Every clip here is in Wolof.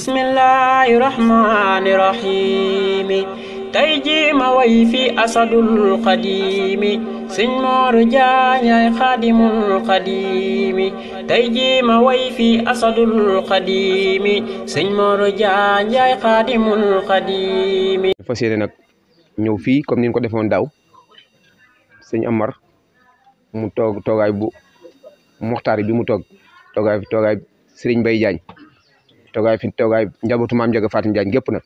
bismillahi rahmani rahimi tey jii ma way fi asadul qadimi sëñ Mor Jaañ ay xaadimul qadimi tey jii ma way fi asadul qadimi sëñ Mor Jaañ ay xaadimul qadimi. fas yéene nag ñëw fii comme ni ñu ko defoon daaw sëñ Amar mu toog toogaay bu muxtaar bi mu toogaay Serigne Mbaye Diagne toogaay njabootu maam Njaga Fatim Diagne gépp nag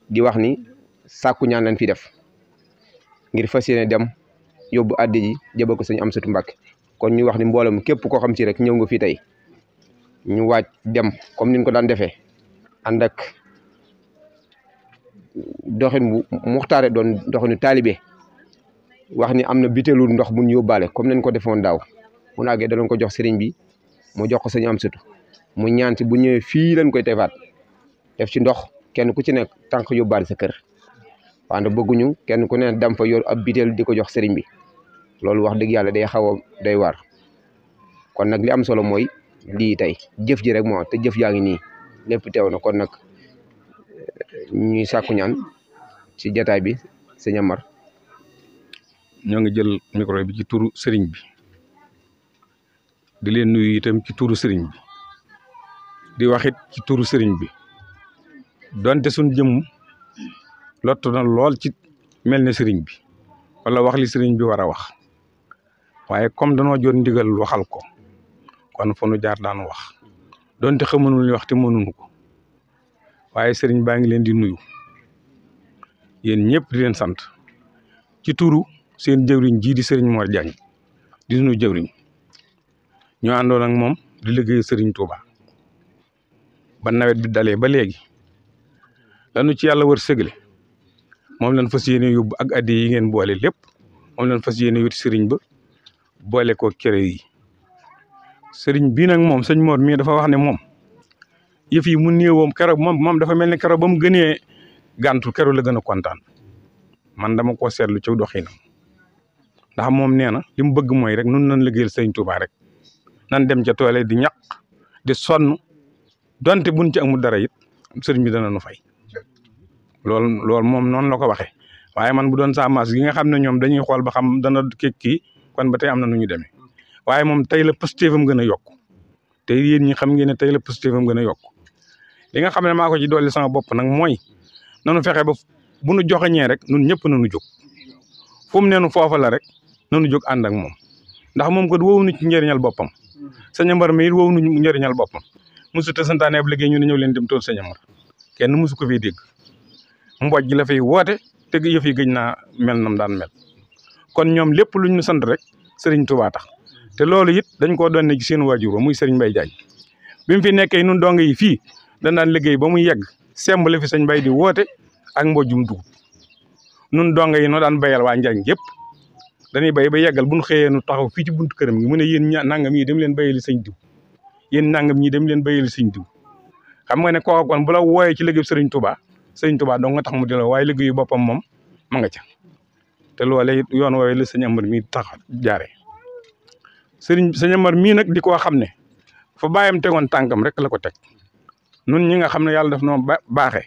di wax ni sàkku ñaan lañ fi def ngir fas yéene dem yóbbu addi ji jëbal ko sëñ Amsatu Mbàkke kon ñu wax ni mboolem képp koo xam ci rek ñëw nga fii tey ñu waaj dem comme niñ ko daan defee ànd ak doxin bu muxtaare doon doxinu taalibe wax ni am na biteelu ndox bu ñu yóbbaale comme nañ ko defoon daaw bu naagee daloon ko jox sëriñ bi mu jox ko sëñ Amsatu mu ñaan ci bu ñëwee fii lañ koy tefaat def ci ndox kenn ku ci nekk tànk yóbbaale sa kër wante bëgguñu kenn ku ne dem fa yor ab biteel di ko jox sëriñ bi loolu wax dëgg yàlla day xaw a day waar kon nag li am solo mooy lii tey jëf ji rek moo te jëf yaa ngi nii lépp teew na kon nag ñuy sàkku ñaan ci jataay bi sëñ Amar. ñoo ngi jël micro bi ci turu sëriñ bi di leen nuyu itam ci turu sëriñ bi di waxit ci turu sëriñ bi donte suñ jëm lottu na lool ci mel ne sëriñ bi wala wax li sëriñ bi war a wax waaye comme danoo jot ndigal waxal ko kon fu nu jaar daan wax donte xamanul wax te mënuñu ko waaye sëriñ baa ngi leen di nuyu yéen ñëpp di leen sant ci turu seen jëwriñ jii di sëriñ Mor Diagne di nuyu jëwriñ ñoo àndoon ak moom di liggéey sëriñ Touba ba nawet bi dalee ba léegi lanu ci yàlla wër sëgle moom lañ fas yéene yóbbu ak addi yi ngeen boole lépp moom lañ fas yéene yuti sëriñ ba boole ko kere yi sëriñ bii nag moom sëñ Mor mii dafa wax ne moom yëf yi mu néewoom keroog moom dafa mel ni keroog ba mu gënee gàntu keroog la gën a kontaan man dama koo seetlu ci doxinam ndax moom nee na li mu bëgg mooy rek nun nañ liggéeyal sëriñ Touba rek nan dem ca toole di ñaq di sonn donte buñ ci amul dara it sëriñ bi dana nu fay loolu moom noonu la ko waxee waaye man bu doon sa maas gi nga xam ne ñoom dañuy xool ba xam dana kii kon ba tey am na nu ñu demee waaye moom tey la positifam gën a yokk te yéen ñi xam ngeen ne tey la positifam gën a yokk li nga xam ne maa ko ci dolli sama bopp nag mooy nanu fexe ba bu nu joxeñee rek nun ñëpp nanu jóg fu mu neenu foofa la rek nanu jóg ànd ak moom ndax moom ko wownu ci njëriñal boppam sëñ Amar mi it wownu njëriñal boppam musu te santaane ab liggéey ñu ne ñëw leen dem tool sëñ Amar kenn musu ko fiy dégg mboj gi la fay woote te yëf yi gëj naa mel nam daan mel kon ñoom lépp luñ ñu sant rek sëriñ Touba tax te loolu it dañ koo doon ne ci seen waajur muy sëriñ Mbaye Diagne bi mu fi nekkee nun dong yi fii dañ daan liggéey ba muy yegg semb la fi sëñ Mbaye di woote ak mbojum dugub nun dong yi noo daan bayal waa Njaañ yëpp dañuy bay ba yeggal bu ñu xëyee nu taxaw fii ci buntu këram gi mu ne yéen nangam yi dem leen bayali sëñ diw yéen nangam ñi dem leen bayali sëñ diw xam nga ne kooku kon bu la wooyee ci liggéey sëriñ Touba dong nga tax mu di la waaye liggéeyu boppam moom ma nga ca te loolee yoon woowee la sëñ Amar mii tax jaare sëñ Amar mii nag di koo xam ne fa bàyyam tegoon tànkam rek la ko teg nun ñi nga xam ne yàlla daf noo baaxee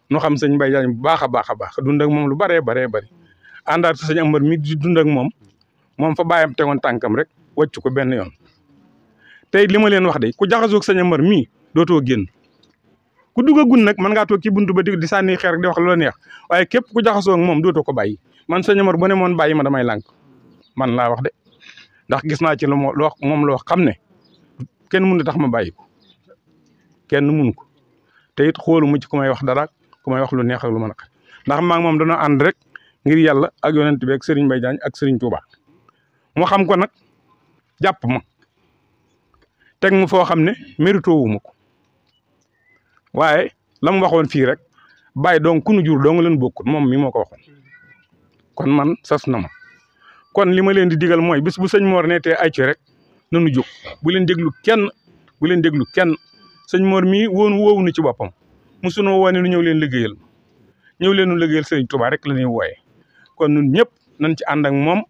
nu xam sëñ Mbaye Diagne bu baax a baax dund ak moom lu baree bari àndaat sëñ Amar mii di dund ak moom fa bàyyam tegoon tànkam rek wàccu ko benn yoon tey li ma leen wax de ku jaxasoo ak sëñ Amar mii dootoo génn ku duggagun nag mën ngaa toog ci buntu ba di sànni xeer di wax lu la neex waaye képp ku jaxasoo ak moom dootoo ko bàyyi man sëñ Amar bu ne moon bàyyi ma damay lànk man laa wax de ndax gis naa ci moom loo xam ne kenn mënu tax ma bàyyi ko kenn mënu ko te it xoolu mu ci ku may wax dara ku may wax lu neex ak lu ma naqari ndax maa ngi moom dañoo ànd rek ngir yàlla ak yonent bi ak Serigne Mbaye Diagne ak Serigne Touba mu xam ko nag jàpp ma teg mu foo xam ne mérito wu ma ko waaye la mu waxoon fii rek bàyyi donc ku nu jur doo nga leen bokkut moom mi moo ko waxoon kon man sas na ma kon li ma leen di digal mooy bis bu sëñ Mor ne te ay ci rek nanu jóg bu leen déglu kenn sëñ Mor mii woowu na ci boppam mosunoo wane nu ñëw leen liggéeyal Serigne Touba rek la ñuy wooyee kon ñun ñëpp nañ ci ànd ak moom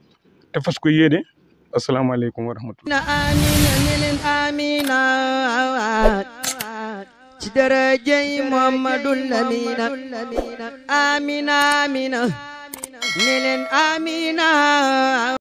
te fas ko yéene asalaamaaleykum wa rahmatulah. amina darajay Muhammadul Amina amina amina ne leen amina